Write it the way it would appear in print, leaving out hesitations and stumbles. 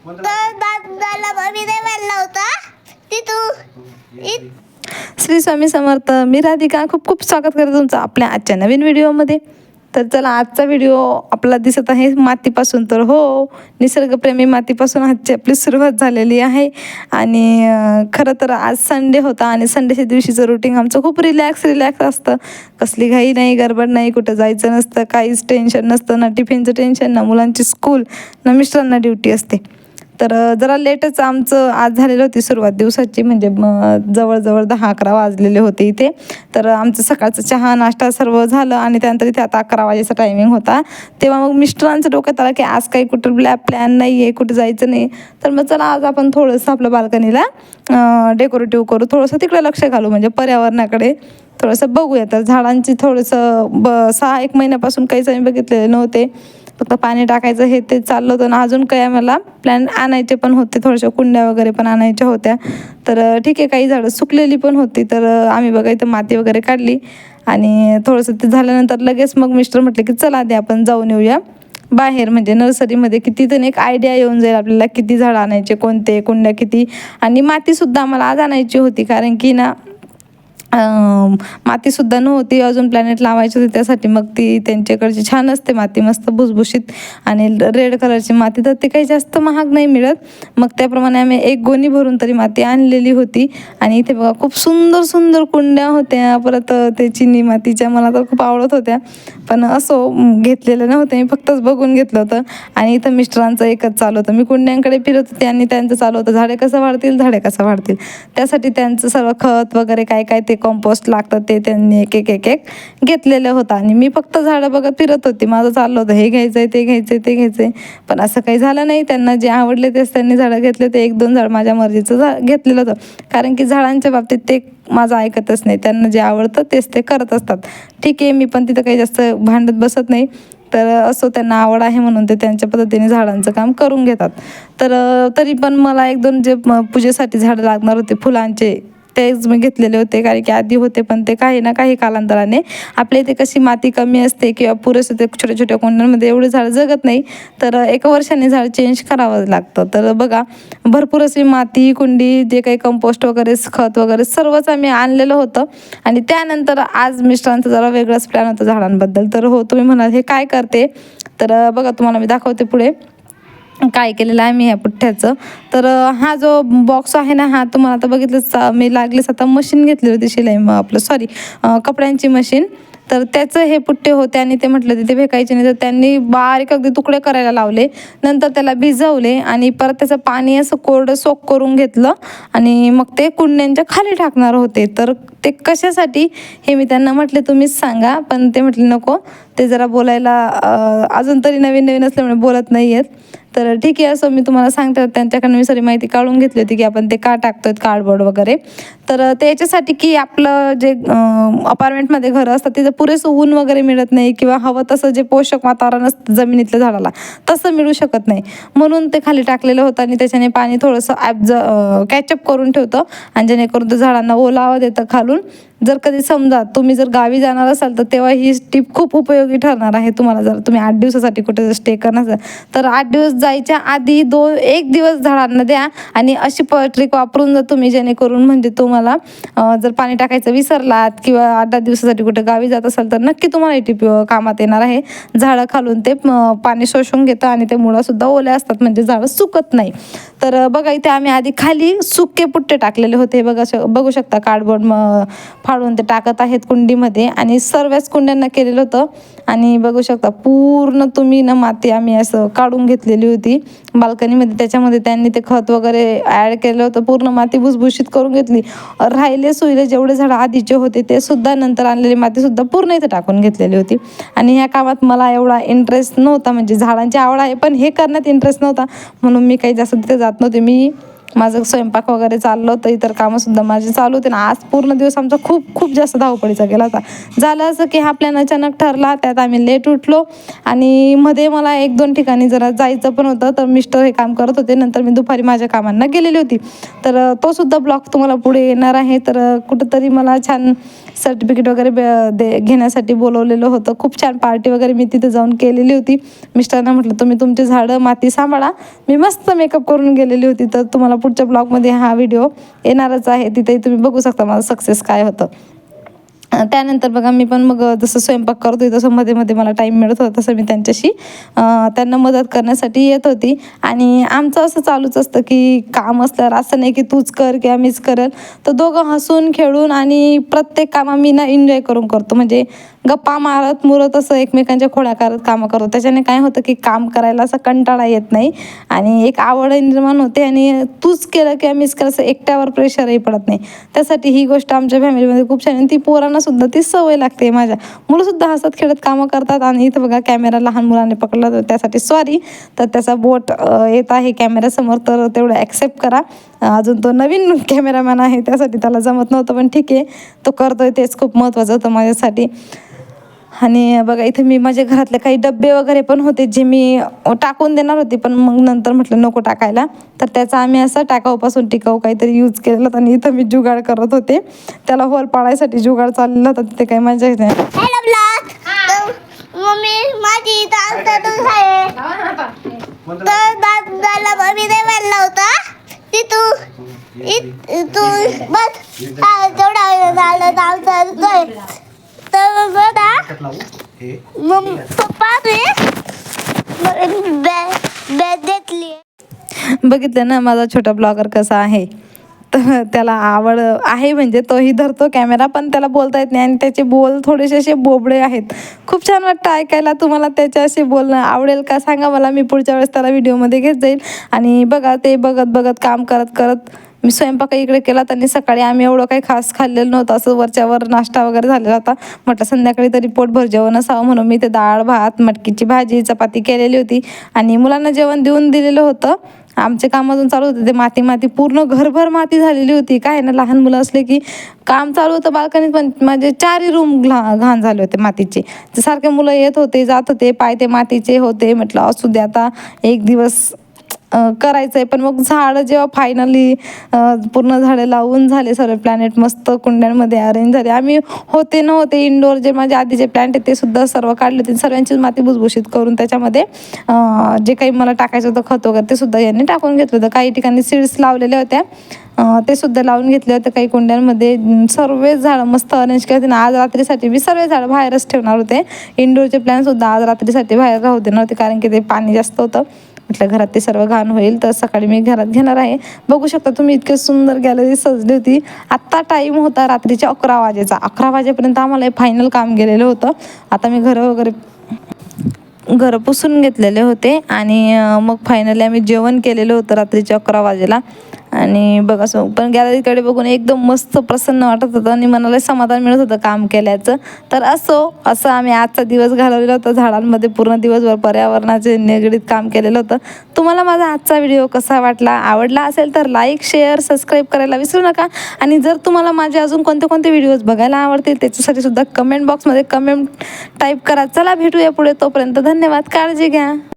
तर दादाला मम्मी नाही म्हणला होता ती तू श्री स्वामी समर्थ. मी राधिका खूप खूप स्वागत करते तुमचं आपल्या आजच्या नवीन व्हिडिओमध्ये. तर चला, आजचा व्हिडिओ आपला दिसत आहे मातीपासून. तर हो, निसर्गप्रेमी मातीपासून आजची आपली सुरुवात झालेली आहे. आणि खरं तर आज संडे होता आणि संडेच्या दिवशीचं रुटीन आमचं खूप रिलॅक्स असतं. कसली घाई नाही, गडबड नाही, कुठं जायचं नसतं, काहीच टेन्शन नसतं, ना टिफिनचं टेन्शन, ना मुलांची स्कूल, ना मिस्टरांना ड्युटी असते. तर जरा लेटच आमचं आज झालेलं होती सुरुवात दिवसाची. म्हणजे जवळजवळ 10-11 वाजलेले होते इथे. तर आमचं सकाळचं चहा नाश्ता सर्व झालं आणि त्यानंतर इथे आता 11 वाजेचा टायमिंग होता. तेव्हा मग मिस्टरांचं डोक्यात आलं की आज काही कुठं प्लॅन नाही आहे, कुठं जायचं नाही. तर मग चला, आज आपण थोडंसं आपलं बाल्कनीला डेकोरेटिव्ह करू, थोडंसं तिकडे लक्ष घालू, म्हणजे पर्यावरणाकडे थोडंसं बघूया. तर झाडांची थोडंसं 6-1 महिन्यापासून काहीच आम्ही बघितलेले नव्हते. फक्त पाणी टाकायचं हे ते चाललं होतं ना. अजून काही आम्हाला प्लॅन आणायचे पण होते, थोड्याशा कुंड्या वगैरे पण आणायच्या होत्या. तर ठीक आहे, काही झाडं सुकलेली पण होती. तर आम्ही बघा इथं माती वगैरे काढली आणि थोडंसं ते झाल्यानंतर लगेच मग मिस्टर म्हटले की चला आधी आपण जाऊन येऊया बाहेर, म्हणजे नर्सरीमध्ये, की तिथून एक आयडिया येऊन जाईल आपल्याला किती झाडं आणायचे, कोणते, कुंड्या किती. आणि मातीसुद्धा आम्हाला आज आणायची होती, कारण की ना मातीसुद्धा नव्हती, अजून प्लॅनेट लावायची होती. त्यासाठी मग ती त्यांच्याकडची छान असते माती, मस्त भुसभुशीत आणि रेड कलरची माती. तर ती काही जास्त महाग नाही मिळत. मग त्याप्रमाणे आम्ही 1 गोणी भरून तरी माती आणलेली होती. आणि इथे बघा खूप सुंदर सुंदर कुंड्या होत्या. परत ते चिनी मातीच्या मला तर खूप आवडत होत्या, पण असो घेतलेलं नव्हतं, मी फक्तच बघून घेतलं होतं. आणि इथं मिस्टरांचं एकच चालू होतं, मी कुंड्यांकडे फिरत होते आणि त्यांचं चालू होतं झाडे कसं वाढतील. त्यासाठी त्यांचं सर्व खत वगैरे काय काय ते कंपोस्ट लागतं ते त्यांनी एक घेतलेलं होतं. आणि मी फक्त झाडं बघत फिरत होती. माझं चाललं होतं हे घ्यायचं आहे, ते घ्यायचं आहे, ते घ्यायचं आहे. पण असं काही झालं नाही. त्यांना जे आवडले तेच त्यांनी झाडं घेतले. ते 1-2 झाड माझ्या मर्जीचं घेतलेलं होतं, कारण की झाडांच्या बाबतीत ते माझं ऐकतच नाही. त्यांना जे आवडतं तेच ते करत असतात. ठीक आहे, मी पण तिथं काही जास्त भांडत बसत नाही. तर असो, त्यांना आवड आहे म्हणून ते त्यांच्या पद्धतीने झाडांचं काम करून घेतात. तर तरी पण मला 1-2 जे पूजेसाठी झाडं लागणार होते फुलांचे, तेच मी घेतलेले होते. कारण की आधी होते, पण ते काही ना काही कालांतराने, आपल्या इथे कशी माती कमी असते किंवा पुरेसं ते छोट्या छोट्या कुंड्यांमध्ये एवढे झाड जगत नाही. तर 1 वर्षाने झाड चेंज करावं लागतं. तर बघा, भरपूर अशी माती, कुंडी, जे काही कंपोस्ट वगैरे, खत वगैरे सर्वच आम्ही आणलेलं होतं. आणि त्यानंतर आज मिस्टरांचा जरा वेगळाच प्लॅन होता झाडांबद्दल. तर हो, तुम्ही म्हणाल हे काय करते, तर बघा तुम्हाला मी दाखवते पुढे काय केलेलं आहे मी ह्या पुठ्ठ्याचं. तर हा जो बॉक्स आहे ना, हा तुम्हाला आता बघितलंच, मी लागलीच आता मशीन घेतली होती शिलाई, कपड्यांची मशीन. तर त्याचं हे पुठ्ठे होते आणि ते म्हटलं तिथे फेकायचे नाही. तर त्यांनी बारीक अगदी तुकडे करायला लावले. नंतर त्याला भिजवले आणि परत त्याचं पाणी असं कोरडं सोक करून घेतलं आणि मग ते कुंड्यांच्या खाली टाकणार होते. तर ते कशासाठी हे मी त्यांना म्हटले तुम्हीच सांगा, पण ते म्हटले नको, ते जरा बोलायला अजून तरी नवीन असल्यामुळे बोलत नाही आहेत. तर ठीक आहे, असं मी तुम्हाला सांगते. त्यांच्याकडनं मी सारी माहिती काढून घेतली होती की आपण ते का टाकतोय कार्डबोर्ड वगैरे. तर त्याच्यासाठी की आपलं जे अपार्टमेंटमध्ये घरं असतात तिथं पुरेसं ऊन वगैरे मिळत नाही, किंवा हवं तसं जे पोषक वातावरण असतं जमिनीतल्या झाडाला तसं मिळू शकत नाही. म्हणून ते खाली टाकलेलं होतं आणि त्याच्याने पाणी थोडंसं कॅचअप करून ठेवतं आणि जेणेकरून ते झाडांना ओलावा देतं खालून. जर कधी समजा तुम्ही जर गावी जाणार असाल तर तेव्हा ही टिप खूप उपयोगी ठरणार आहे तुम्हाला. जर तुम्ही 8 दिवसासाठी कुठे जर स्टे करणार असाल तर 8 दिवस जायच्या आधी 1 दिवस झाडांना द्या. आणि अशी ट्रिक वापरून जर तुम्ही, जेणेकरून म्हणजे तुम्हाला जर पाणी टाकायचं विसरलात किंवा 8-10 दिवसासाठी कुठे गावी जात असाल तर नक्की तुम्हाला ही टिप कामात येणार आहे. झाडं खालून ते पाणी शोषून घेतं आणि ते मुळासुद्धा ओल्या असतात, म्हणजे झाडं सुकत नाही. तर बघा, इथे आम्ही आधी खाली सुके पुट्टे टाकलेले होते. बघू शकता, कार्डबोर्ड फाडून ते टाकत आहेत कुंडीमध्ये आणि सर्वच कुंड्यांना केलेलं होतं. आणि बघू शकता पूर्ण तुम्ही ना माती आम्ही असं काढून घेतलेली होती बाल्कनीमध्ये. त्याच्यामध्ये त्यांनी ते खत वगैरे ॲड केलं होतं. पूर्ण माती भुसभुशीत करून घेतली. राहिले सुईले जेवढे झाडं आधीचे होते ते सुद्धा, नंतर आणलेली मातीसुद्धा पूर्ण इथे टाकून घेतलेली होती. आणि ह्या कामात मला एवढा इंटरेस्ट नव्हता, म्हणजे झाडांची आवड आहे पण हे करण्यात इंटरेस्ट नव्हता, म्हणून मी काही जास्त तिथे जात नव्हते. मी माझं स्वयंपाक वगैरे चाललं होतं, इतर कामंसुद्धा माझे चालू होते ना. आज पूर्ण दिवस आमचा खूप जास्त धावपळीचा गेला होता. झालं असं की हा प्लॅन अचानक ठरला, त्यात आम्ही लेट उठलो आणि मध्ये मला 1-2 ठिकाणी जरा जायचं पण होतं. तर मिस्टर हे काम करत होते, नंतर मी दुपारी माझ्या कामांना गेलेली होती. तर तो सुद्धा ब्लॉग तुम्हाला पुढे येणार आहे. तर कुठंतरी मला छान सर्टिफिकेट वगैरे घेण्यासाठी बोलवलेलं होतं. खूप छान पार्टी वगैरे मी तिथे जाऊन केलेली होती. मिस्टरांना म्हटलं तुम्ही तुमची झाडं माती सांभाळा, मी मस्त मेकअप करून गेलेली होती. तर तुम्हाला पुढच्या ब्लॉगमध्ये हा व्हिडिओ येणारच आहे, तिथेही तुम्ही बघू शकता माझं सक्सेस काय होतं. त्यानंतर बघा मी पण मग जसं स्वयंपाक करत होते तसं मध्ये मध्ये मला टाईम मिळत होता तसं मी त्यांच्याशी त्यांना मदत करण्यासाठी येत होती. आणि आमचं असं चालूच असतं की काम असल्यावर असं नाही की तूच कर किंवा मीच करेल, तर दोघं हसून खेळून आणि प्रत्येक काम आम्ही ना एन्जॉय करून करतो. म्हणजे गप्पा मारत मुरत असं एकमेकांच्या खोड्या करत कामं करतो. त्याच्याने काय होतं की काम करायला असं कंटाळा येत नाही आणि एक आवड निर्माण होते आणि तूच केलं किंवा मीच केलं असं एकट्यावर प्रेशरही पडत नाही. त्यासाठी ही गोष्ट आमच्या फॅमिलीमध्ये खूप छान. आणि ती पोरांना सुद्धा ती सवय लागते. माझ्या मुलंसुद्धा हसत खेळत कामं करतात. आणि इथं बघा कॅमेरा लहान मुलाने पकडला तर त्यासाठी सॉरी, तर त्याचा बोट येत आहे कॅमेऱ्यासमोर, तर तेवढं ॲक्सेप्ट करा. अजून तो नवीन कॅमेरामॅन आहे त्यासाठी त्याला जमत नव्हतं, पण ठीक आहे तो करतोय, तेच खूप महत्त्वाचं होतं माझ्यासाठी. आणि बघा इथे मी माझ्या घरातले काही डबे वगैरे पण होते जे मी टाकून देणार होते, पण मग नंतर म्हटलं नको टाकायला, तर त्याचा आम्ही असं टाकाऊपासून टिकाऊ काहीतरी यूज केलेलं होतं. आणि इथं मी जुगाड करत होते, त्याला होल पाडायसाठी जुगाड चाललेला होता. तिथे काही मजा येत नाही. Hello blog. तर मम्मी माझी इथं तांदूळ आहे, तर दादाला मम्मी नाही म्हणलं होतं की तू बस तेवढा झालं दाल. तर बघा मग पप्पा बॅग घेतली. बघितलं ना माझा छोटा ब्लॉगर कसा आहे. तर त्याला आवड आहे, म्हणजे तोही धरतो कॅमेरा, पण त्याला बोलता येत नाही आणि त्याचे बोल थोडेसे असे बोबडे आहेत. खूप छान वाटतं ऐकायला. तुम्हाला त्याच्या असे बोलणं आवडेल का सांगा मला, मी पुढच्या वेळेस त्याला व्हिडिओमध्ये घेत जाईल. आणि बघा ते बघत बघत काम करत करत मी स्वयंपाक इकडे केला. त्यांनी सकाळी आम्ही एवढं काही खास खाल्लेलं नव्हतं, असं वरच्यावर नाश्ता वगैरे झालेला होता. म्हटलं संध्याकाळी तरी पोटभर जेवण असावं म्हणून मी ते डाळ भात मटकीची भाजी चपाती केलेली होती आणि मुलांना जेवण देऊन दिलेलं होतं. आमचे काम अजून चालू होते, ते माती पूर्ण घरभर माती झालेली होती. काय ना लहान मुलं असले की काम चालू होतं बाल्कनीत, पण माझे 4 रूम घाण झाले होते मातीचे. ते सारखे मुलं येत होते जात होते, पाय ते मातीचे होते. म्हटलं असू दे आता एक दिवस करायचं आहे. पण मग झाडं जेव्हा फायनली पूर्ण झाडं लावून झाले, सर्व प्लॅनेट मस्त कुंड्यांमध्ये अरेंज झाले. आम्ही होते नव्हते इंडोर जे माझे आधीचे प्लॅन्ट आहेत ते सुद्धा सर्व काढले होते. सर्वांचीच माती भुसभुशीत करून त्याच्यामध्ये जे काही मला टाकायचं होतं खत वगैरे ते सुद्धा यांनी टाकून घेतलं होतं. काही ठिकाणी सीड्स लावलेल्या होत्या, ते सुद्धा लावून घेतले होते काही कुंड्यांमध्ये. सर्व झाडं मस्त अरेंज केले होते ना. आज रात्रीसाठी मी सर्व झाडं बाहेरच ठेवणार होते. इंडोरचे प्लॅनसुद्धा आज रात्रीसाठी बाहेर राहू देणार होते, कारण की ते पाणी जास्त होतं. म्हटलं घरात ते सर्व घाण होईल, तर सकाळी मी घरात घेणार आहे. बघू शकता तुम्ही इतके सुंदर गॅलरी सजली होती. आत्ता टाईम होता रात्रीचे 11 वाजेचा. 11 वाजेपर्यंत आम्हाला हे फायनल काम गेलेलं होतं. आता मी घर पुसून घेतलेले होते आणि मग फायनली आम्ही जेवण केलेलं होतं रात्रीच्या 11 वाजेला. आणि बघा पण गॅलरीकडे बघून एकदम मस्त प्रसन्न वाटत होतं आणि मनाला समाधान मिळत होतं काम केल्याचं. तर असं आम्ही आजचा दिवस घालवलेला होता झाडांमध्ये. पूर्ण दिवसभर पर्यावरणाचे निगडीत काम केलेलं होतं. तुम्हाला माझा आजचा व्हिडिओ कसा वाटला, आवडला असेल तर लाईक शेअर सबस्क्राईब करायला विसरू नका. आणि जर तुम्हाला माझे अजून कोणते व्हिडिओज बघायला आवडतील त्याच्यासाठी सुद्धा कमेंट बॉक्समध्ये कमेंट टाईप करा. चला भेटूया पुढे, तोपर्यंत धन्यवाद, काळजी घ्या.